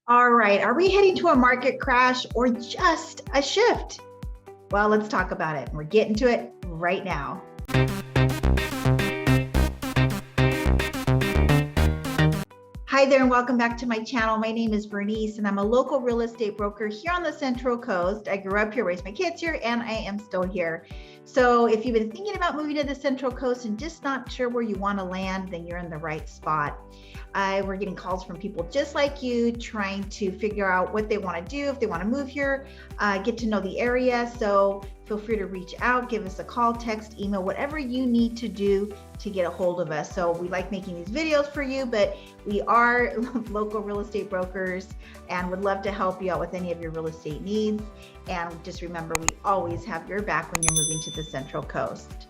All right, are we heading to a market crash or just a shift? Well, let's talk about it. We're getting to it right now. Hi there and welcome back to my channel. My name is Bernice and I'm a local real estate broker here on the Central Coast. I grew up here, raised my kids here, and I am still here. So if you've been thinking about moving to the Central Coast and just not sure where you want to land, then you're in the right spot. We're getting calls from people just like you trying to figure out what they want to do, if they want to move here, get to know the area. So feel free to reach out, give us a call, text, email, whatever you need to do to get a hold of us. So we like making these videos for you, but we are local real estate brokers and would love to help you out with any of your real estate needs. And just remember, we always have your back when you're moving to the Central Coast.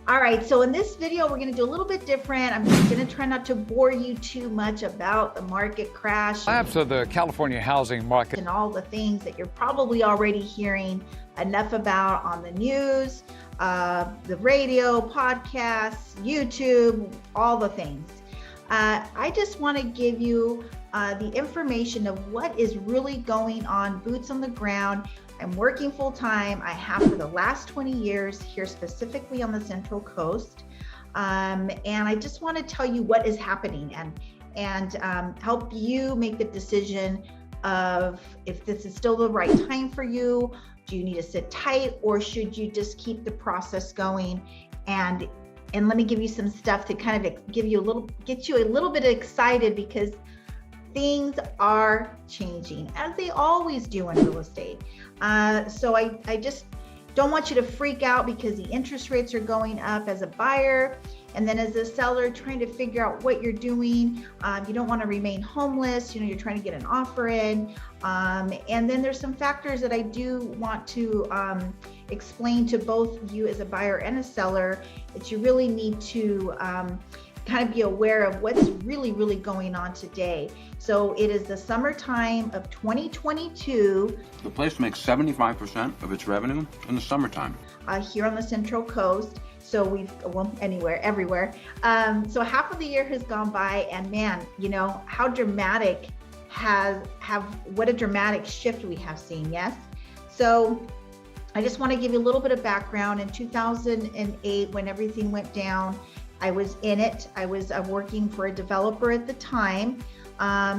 All right, so in this video, we're going to do a little bit different. I'm going to try not to bore you too much about the market crash. Collapse of the California housing market. And all the things that you're probably already hearing enough about on the news, the radio, podcasts, YouTube, all the things. I just want to give you the information of what is really going on, boots on the ground. I'm working full time. I have for the last 20 years here specifically on the Central Coast. And I just want to tell you what is happening and help you make the decision of if this is still the right time for you. Do you need to sit tight or should you just keep the process going? And let me give you some stuff to kind of get you a little bit excited because things are changing as they always do in real estate. So I just don't want you to freak out because the interest rates are going up as a buyer. And then as a seller trying to figure out what you're doing, you don't want to remain homeless. You're trying to get an offer in. And then there's some factors that I do want to explain to both you as a buyer and a seller that you really need to kind of be aware of what's really going on today. So it is the summertime of 2022. The place makes 75% of its revenue in the summertime. Here on the Central Coast. So everywhere. So half of the year has gone by and man, how dramatic what a dramatic shift we have seen, yes? So I just want to give you a little bit of background. In 2008, when everything went down, I was in it. I was working for a developer at the time.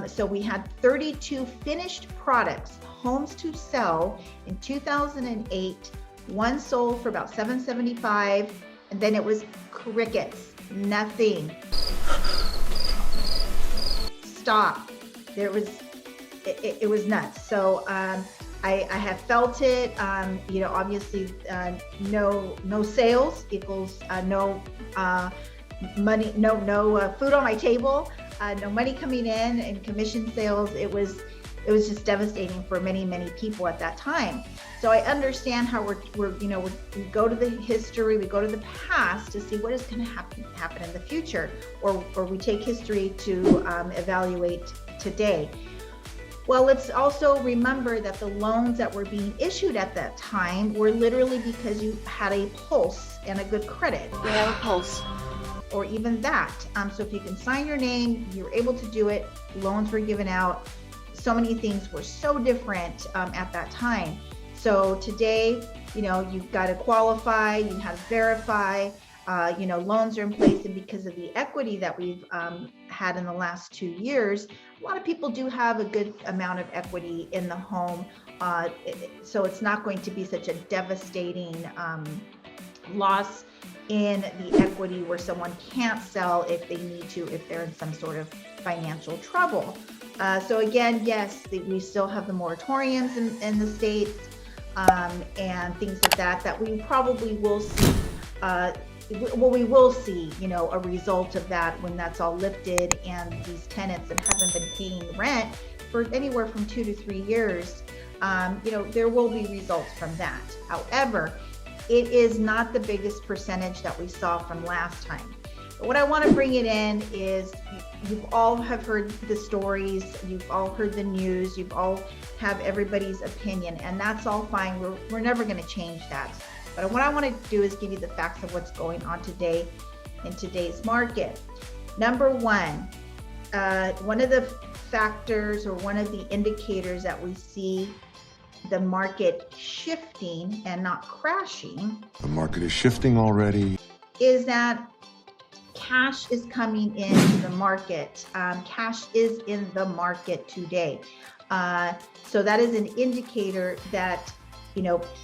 So we had 32 finished products, homes to sell in 2008. One sold for about $775, and then it was crickets, nothing. Stop. It was nuts. So I have felt it. Obviously, no sales equals no money, no food on my table, no money coming in, and commission sales. It was just devastating for many people at that time. So I understand how we go to the history, we go to the past to see what is going to happen in the future, or we take history to evaluate today. Well, let's also remember that the loans that were being issued at that time were literally because you had a pulse and a good credit. We have a pulse. Or even that. So if you can sign your name, you're able to do it. Loans were given out. So many things were so different at that time. So today, you've got to qualify, you have to verify, loans are in place, and because of the equity that we've had in the last 2 years, a lot of people do have a good amount of equity in the home. So it's not going to be such a devastating loss in the equity where someone can't sell if they need to, if they're in some sort of financial trouble. So again, yes, we still have the moratoriums in the states and things like that we probably will see. We will see, a result of that when that's all lifted and these tenants that haven't been paying rent for anywhere from 2 to 3 years, there will be results from that. However, it is not the biggest percentage that we saw from last time. But what I want to bring it in is you've all have heard the stories, you've all heard the news, you've all have everybody's opinion, and that's all fine. We're never going to change that. But what I want to do is give you the facts of what's going on today in today's market. Number one of the factors or one of the indicators that we see the market shifting and not crashing. The market is shifting already. Is that cash is coming into the market. Cash is in the market today. So that is an indicator that,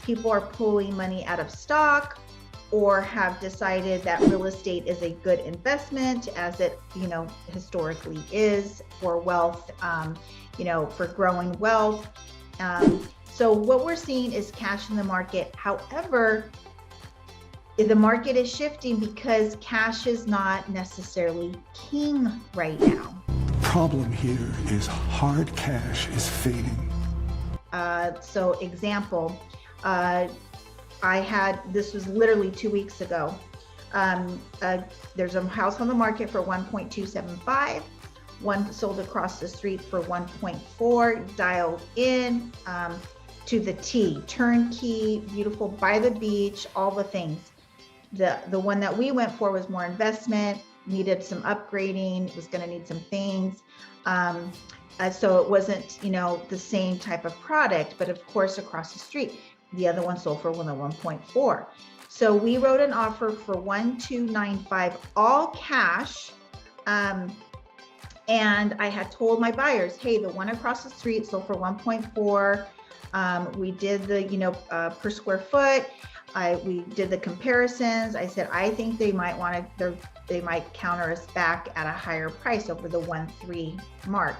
people are pulling money out of stock or have decided that real estate is a good investment, as it, historically is for wealth, for growing wealth. So what we're seeing is cash in the market. However, the market is shifting because cash is not necessarily king right now. Problem here is hard cash is fading. So example, this was literally 2 weeks ago. There's a house on the market for 1.275. One sold across the street for 1.4, dialed in to the T, turnkey, beautiful, by the beach, all the things. The one that we went for was more investment, needed some upgrading, was going to need some things. So it wasn't, the same type of product, but of course across the street, the other one sold for 1.4. So we wrote an offer for 1.295, all cash. And I had told my buyers, hey, the one across the street sold for 1.4. We did the, per square foot. We did the comparisons. I said, I think they might they might counter us back at a higher price over the 1.3 mark.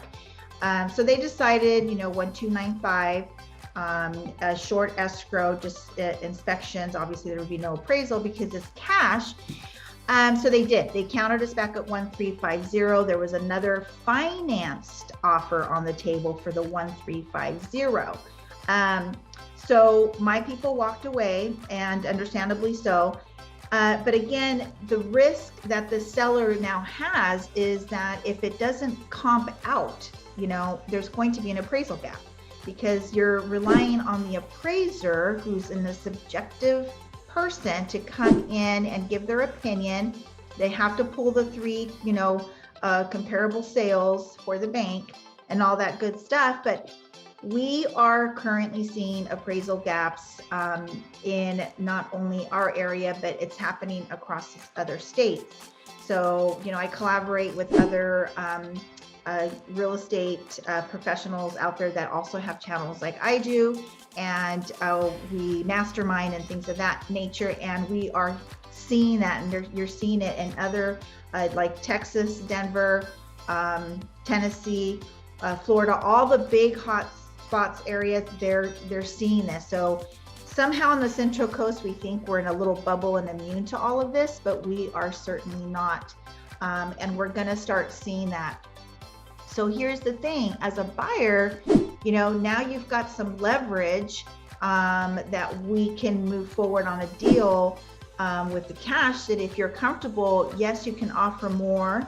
So they decided, 1.295, a short escrow, just inspections. Obviously there would be no appraisal because it's cash. So they did. They countered us back at 1.350. There was another financed offer on the table for the 1.350. So my people walked away, and understandably so. But again, the risk that the seller now has is that if it doesn't comp out, there's going to be an appraisal gap, because you're relying on the appraiser, who's in the subjective person, to come in and give their opinion. They have to pull the three, comparable sales for the bank and all that good stuff. But we are currently seeing appraisal gaps in not only our area, but it's happening across other states. So, I collaborate with other real estate professionals out there that also have channels like I do, and we mastermind and things of that nature. And we are seeing that, and you're seeing it in other like Texas, Denver, Tennessee, Florida, all the big hot spots areas. They're seeing this. So somehow on the Central Coast, we think we're in a little bubble and immune to all of this, but we are certainly not. And we're going to start seeing that. So here's the thing, as a buyer, now you've got some leverage that we can move forward on a deal with the cash, that if you're comfortable, yes, you can offer more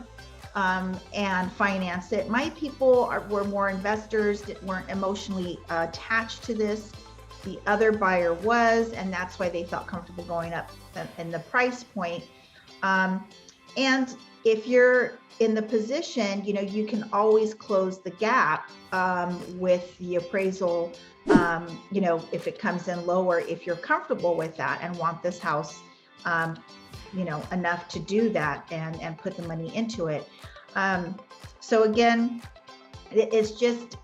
and finance it. My people were more investors that weren't emotionally attached to this. The other buyer was, and that's why they felt comfortable going up in the price point. And if you're in the position, you can always close the gap with the appraisal, if it comes in lower, if you're comfortable with that and want this house, enough to do that and put the money into it. So again, it's just,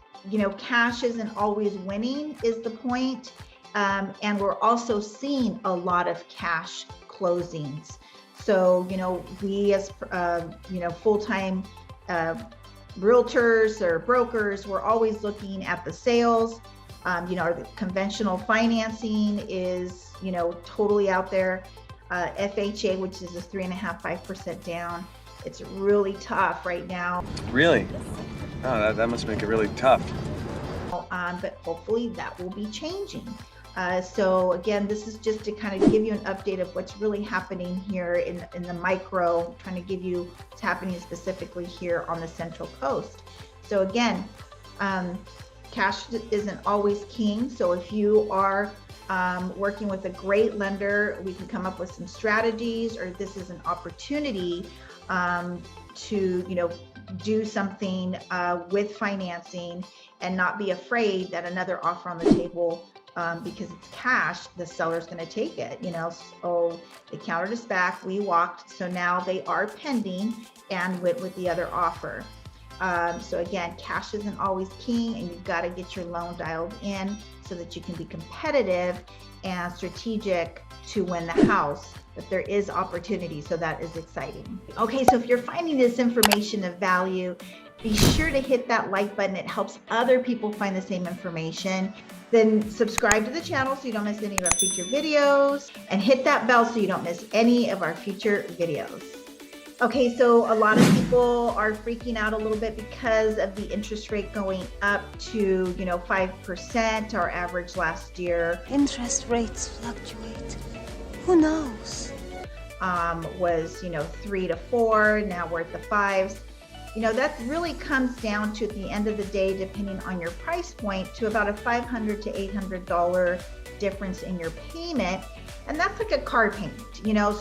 cash isn't always winning is the point. And we're also seeing a lot of cash closings. So, we as, full-time realtors or brokers, we're always looking at the sales. Our conventional financing is, totally out there. FHA, which is a 3.5% down. It's really tough right now. Really? Oh, that must make it really tough. But hopefully that will be changing. So again, this is just to kind of give you an update of what's really happening here in the micro, trying to give you what's happening specifically here on the Central Coast. So again, cash isn't always king. So if you are working with a great lender, we can come up with some strategies, or this is an opportunity to, do something with financing and not be afraid that another offer on the table, because it's cash, the seller's going to take it, so they countered us back, we walked, so now they are pending and went with the other offer. So again, cash isn't always king, and you've got to get your loan dialed in so that you can be competitive and strategic to win the house. But there is opportunity, so that is exciting. Okay, so if you're finding this information of value, be sure to hit that like button. It helps other people find the same information. Then subscribe to the channel so you don't miss any of our future videos, and hit that bell so you don't miss any of our future videos. Okay, so a lot of people are freaking out a little bit because of the interest rate going up to, 5%, our average last year. Interest rates fluctuate. Who knows? Was, 3 to 4, now we're at the 5s. That really comes down to, at the end of the day, depending on your price point, to about a $500 to $800 difference in your payment. And that's like a car payment,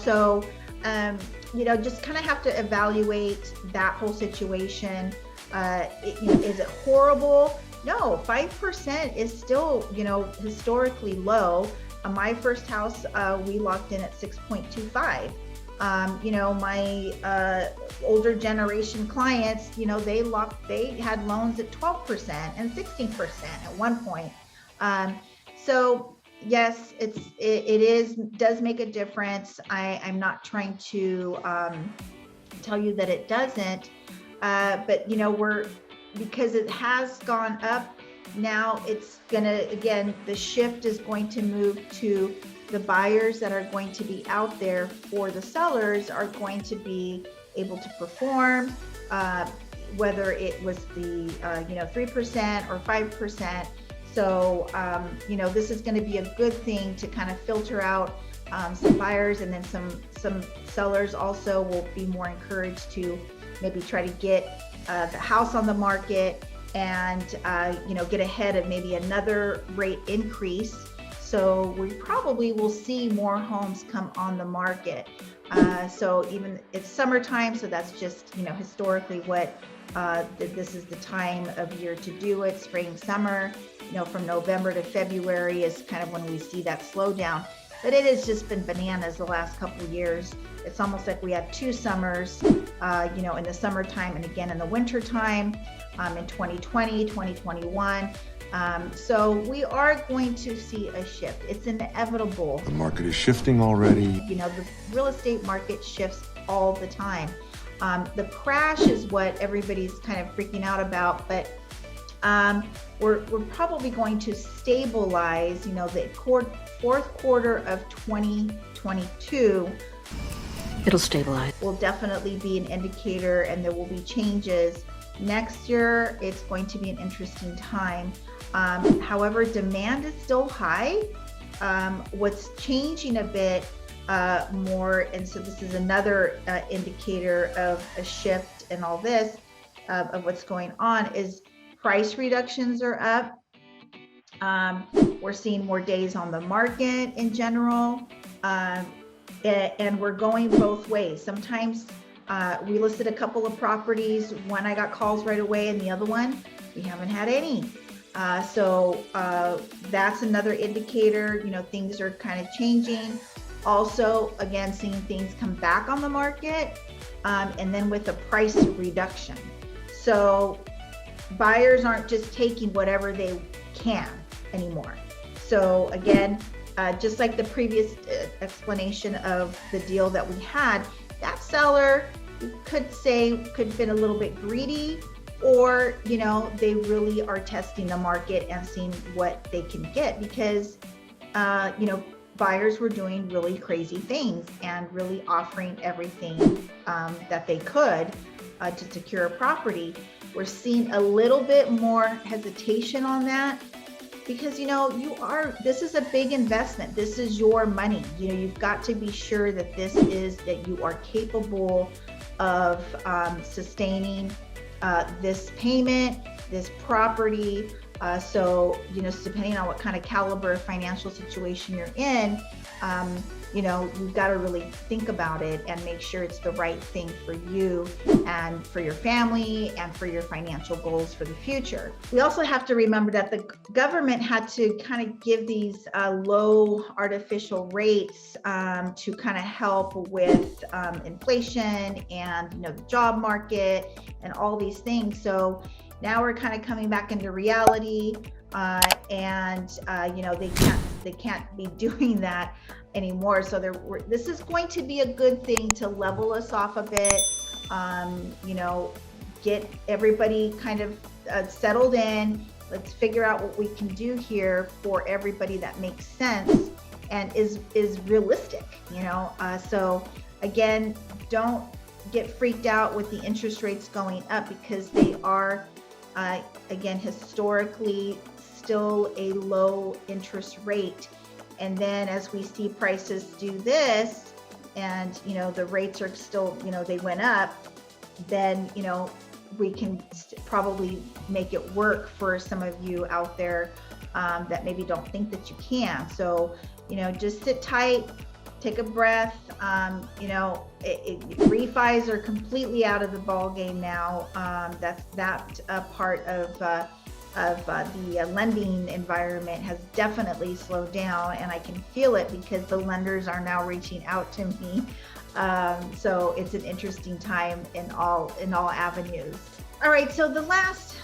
so, just kind of have to evaluate that whole situation. Is it horrible? No, 5% is still, historically low. My first house, we locked in at 6.25. My older generation clients, they had loans at 12% and 16% at one point. So yes, it does make a difference. I'm not trying to tell you that it doesn't, but because it has gone up, now it's gonna, again, the shift is going to move to the buyers that are going to be out there for the sellers are going to be able to perform, whether it was the 3% or 5%. So this is going to be a good thing to kind of filter out some buyers, and then some sellers also will be more encouraged to maybe try to get the house on the market and get ahead of maybe another rate increase. So we probably will see more homes come on the market. So even it's summertime, so that's just historically what this is the time of year to do it. Spring, summer, from November to February is kind of when we see that slowdown. But it has just been bananas the last couple of years. It's almost like we have two summers, in the summertime and again in the winter time, in 2020, 2021. So we are going to see a shift. It's inevitable. The market is shifting already. The real estate market shifts all the time. The crash is what everybody's kind of freaking out about, but we're probably going to stabilize, the fourth quarter of 2022. It'll stabilize. Will definitely be an indicator, and there will be changes. Next year, it's going to be an interesting time. However, demand is still high. What's changing a bit more, and so this is another indicator of a shift in all this, of what's going on, is price reductions are up. We're seeing more days on the market in general, and we're going both ways. Sometimes we listed a couple of properties, one I got calls right away, and the other one we haven't had any. So that's another indicator, things are kind of changing. Also, again, seeing things come back on the market, and then with a price reduction. So buyers aren't just taking whatever they can anymore. So again, just like the previous explanation of the deal that we had, that seller could have been a little bit greedy, or they really are testing the market and seeing what they can get, because buyers were doing really crazy things and really offering everything that they could to secure a property. We're seeing a little bit more hesitation on that, because this is a big investment. This is your money. You've got to be sure that that you are capable of sustaining this payment, this property. So depending on what kind of caliber of financial situation you're in, you've got to really think about it and make sure it's the right thing for you and for your family and for your financial goals for the future. We also have to remember that the government had to kind of give these low artificial rates to kind of help with inflation and the job market and all these things. So now we're kind of coming back into reality, and they can't be doing that anymore. So this is going to be a good thing to level us off a bit. Get everybody kind of settled in. Let's figure out what we can do here for everybody that makes sense and is realistic. So again, don't get freaked out with the interest rates going up, because they are again historically still a low interest rate. And then as we see prices do this, and the rates are still, they went up, then we can probably make it work for some of you out there that maybe don't think that you can. So just sit tight, take a breath. Refis are completely out of the ball game now. That's that part of the lending environment has definitely slowed down, and I can feel it because the lenders are now reaching out to me. So it's an interesting time in all avenues. All right, so the last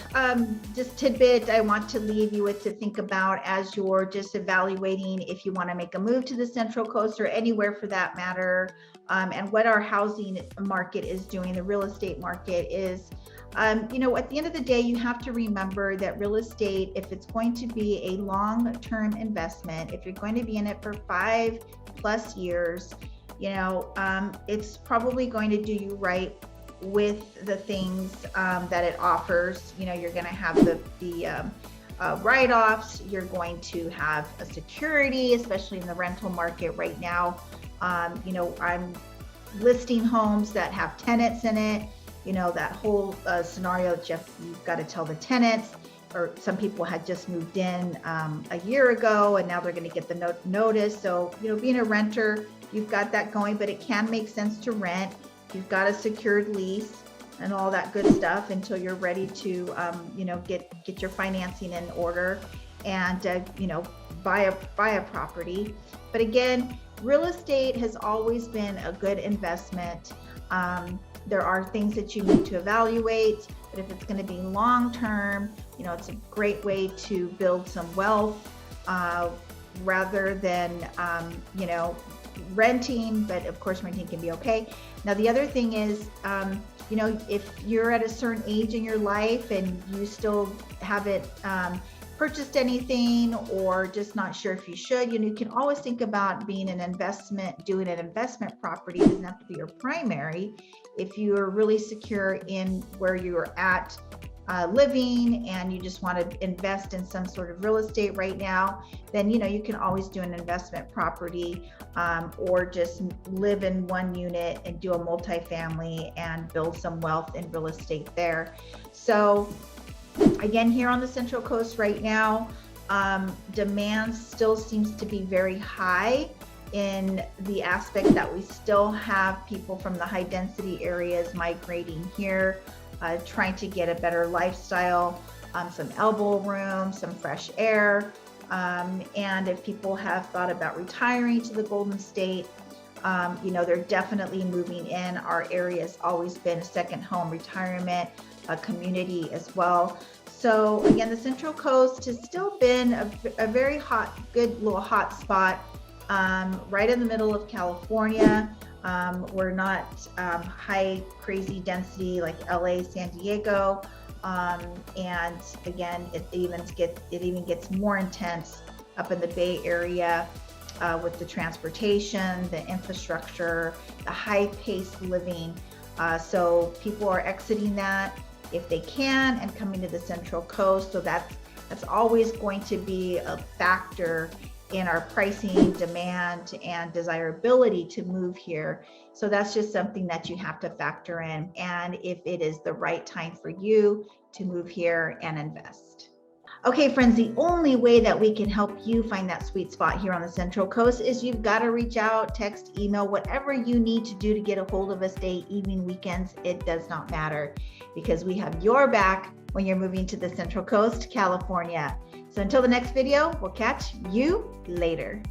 just tidbit I want to leave you with to think about as you're just evaluating if you want to make a move to the Central Coast or anywhere for that matter, and what our housing market is doing, the real estate market is, at the end of the day, you have to remember that real estate, if it's going to be a long-term investment, if you're going to be in it for 5+ years, it's probably going to do you right with the things that it offers. You're going to have the write-offs. You're going to have a security, especially in the rental market right now. I'm listing homes that have tenants in it. That whole scenario, Jeff, you've got to tell the tenants, or some people had just moved in a year ago and now they're going to get the notice. So, being a renter, you've got that going, but it can make sense to rent. You've got a secured lease and all that good stuff until you're ready to, get your financing in order and, buy a property. But again, real estate has always been a good investment. There are things that you need to evaluate, but if it's going to be long-term, it's a great way to build some wealth rather than, renting, but of course renting can be okay. Now, the other thing is, if you're at a certain age in your life and you still haven't purchased anything or just not sure if you should, you can always think about doing an investment property. It doesn't have to be your primary. If you are really secure in where you're at living and you just want to invest in some sort of real estate right now, then you can always do an investment property, or just live in one unit and do a multifamily and build some wealth in real estate there. So again, here on the Central Coast right now, demand still seems to be very high in the aspect that we still have people from the high density areas migrating here, trying to get a better lifestyle, some elbow room, some fresh air. And if people have thought about retiring to the Golden State, they're definitely moving in. Our area has always been a second home retirement community as well. So again, the Central Coast has still been a very good little hot spot, right in the middle of California. We're not high crazy density like LA, San Diego, and again, it even gets more intense up in the Bay Area with the transportation, the infrastructure, the high-paced living. So people are exiting that if they can and coming to the Central Coast. So that's always going to be a factor in our pricing, demand, and desirability to move here. So that's just something that you have to factor in, and if it is the right time for you to move here and invest. Okay, friends, the only way that we can help you find that sweet spot here on the Central Coast is you've got to reach out, text, email, whatever you need to do to get a hold of us day, evening, weekends. It does not matter because we have your back when you're moving to the Central Coast, California. So until the next video, we'll catch you later.